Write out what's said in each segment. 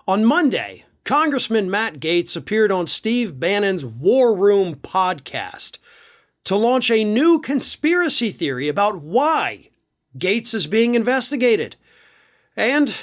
On Monday, Congressman Matt Gaetz appeared on Steve Bannon's War Room podcast to launch a new conspiracy theory about why Gaetz is being investigated. And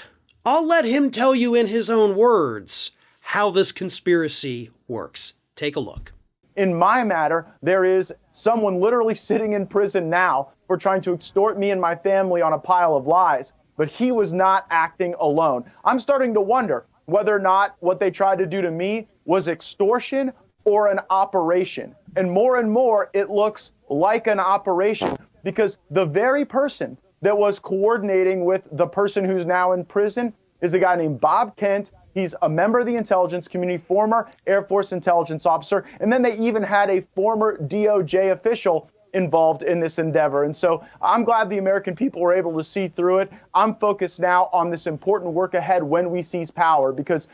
I'll let him tell you in his own words how this conspiracy works. Take a look. In my matter, there is someone literally sitting in prison now for trying to extort me and my family on a pile of lies, but he was not acting alone. I'm starting to wonder whether or not what they tried to do to me was extortion or an operation. And more, it looks like an operation because the very person that was coordinating with the person who's now in prison is a guy named Bob Kent. He's a member of the intelligence community, former Air Force intelligence officer, and then they even had a former DOJ official involved in this endeavor. And so I'm glad the American people were able to see through it. I'm focused now on this important work ahead when we seize power because...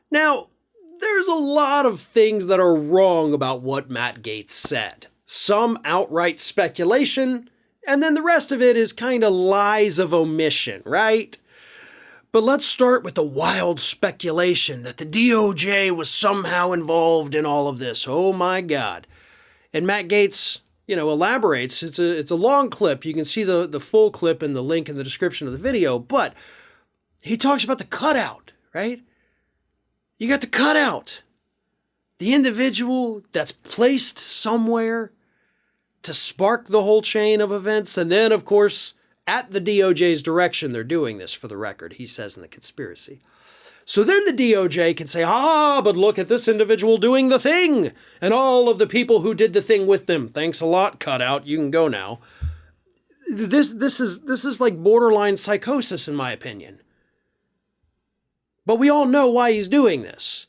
Now, there's a lot of things that are wrong about what Matt Gaetz said. Some outright speculation, and then the rest of it is kind of lies of omission, right? But let's start with the wild speculation that the DOJ was somehow involved in all of this. Oh my God. And Matt Gaetz, elaborates. It's a long clip. You can see the full clip in the link in the description of the video, but he talks about the cutout, right? You got the cutout. The individual that's placed somewhere to spark the whole chain of events. And then, of course, at the DOJ's direction, they're doing this, for the record, he says in the conspiracy. So then the DOJ can say, but look at this individual doing the thing and all of the people who did the thing with them. Thanks a lot, cutout. You can go now. This is like borderline psychosis, in my opinion. But we all know why he's doing this.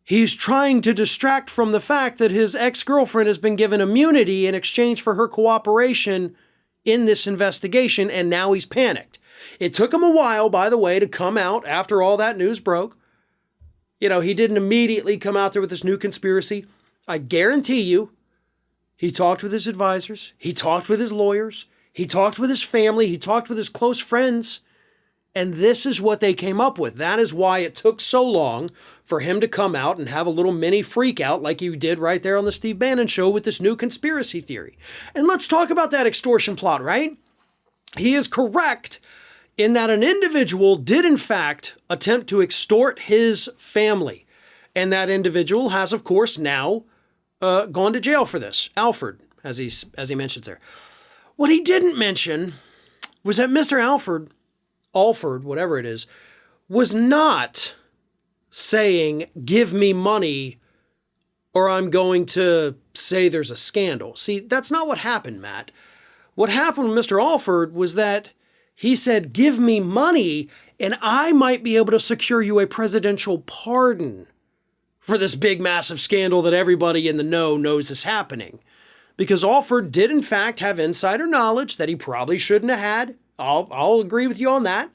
He's trying to distract from the fact that his ex-girlfriend has been given immunity in exchange for her cooperation in this investigation, and now he's panicked. It took him a while, by the way, to come out after all that news broke. He didn't immediately come out there with this new conspiracy. I guarantee you, he talked with his advisors, he talked with his lawyers, he talked with his family, he talked with his close friends, and this is what they came up with. That is why it took so long for him to come out and have a little mini freak out like he did right there on the Steve Bannon show with this new conspiracy theory. And let's talk about that extortion plot, right? He is correct in that an individual did in fact attempt to extort his family. And that individual has, of course, now gone to jail for this. Alford, as he mentions there. What he didn't mention was that Mr. Alford, whatever it is, was not saying, give me money or I'm going to say there's a scandal. See, that's not what happened, Matt. What happened with Mr. Alford was that he said, give me money and I might be able to secure you a presidential pardon for this big, massive scandal that everybody in the know knows is happening. Because Alford did, in fact, have insider knowledge that he probably shouldn't have had. I'll agree with you on that.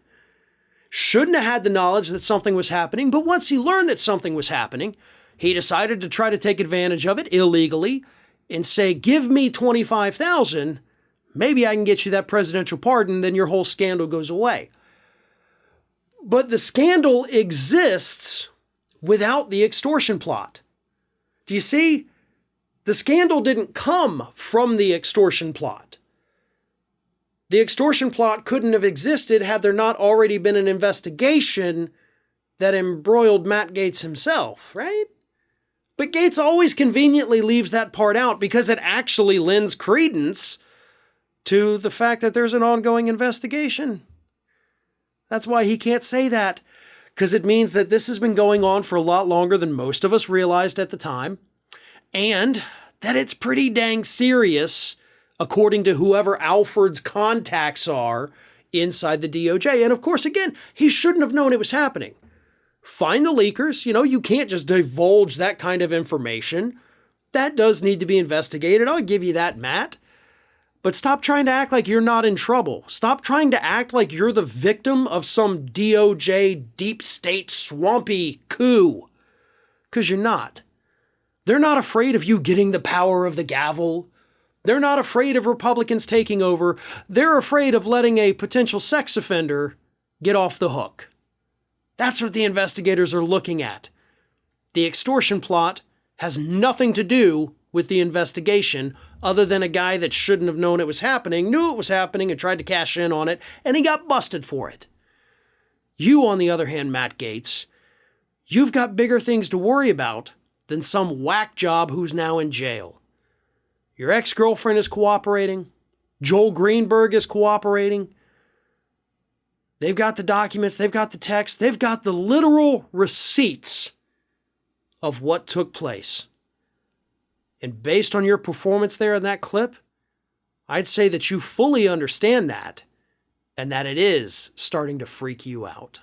Shouldn't have had the knowledge that something was happening, but once he learned that something was happening, he decided to try to take advantage of it illegally and say, give me $25,000, maybe I can get you that presidential pardon, then your whole scandal goes away. But the scandal exists without the extortion plot. Do you see? The scandal didn't come from the extortion plot. The extortion plot couldn't have existed had there not already been an investigation that embroiled Matt Gaetz himself, right? But Gaetz always conveniently leaves that part out because it actually lends credence to the fact that there's an ongoing investigation. That's why he can't say that, because it means that this has been going on for a lot longer than most of us realized at the time, and that it's pretty dang serious, according to whoever Alford's contacts are inside the DOJ. And of course, again, he shouldn't have known it was happening. Find the leakers. You can't just divulge that kind of information. That does need to be investigated. I'll give you that, Matt. But stop trying to act like you're not in trouble. Stop trying to act like you're the victim of some DOJ deep state swampy coup. Because you're not. They're not afraid of you getting the power of the gavel. They're not afraid of Republicans taking over. They're afraid of letting a potential sex offender get off the hook. That's what the investigators are looking at. The extortion plot has nothing to do with the investigation other than a guy that shouldn't have known it was happening, knew it was happening and tried to cash in on it, and he got busted for it. You, on the other hand, Matt Gaetz, you've got bigger things to worry about than some whack job who's now in jail. Your ex-girlfriend is cooperating. Joel Greenberg is cooperating. They've got the documents, they've got the text, they've got the literal receipts of what took place. And based on your performance there in that clip, I'd say that you fully understand that and that it is starting to freak you out.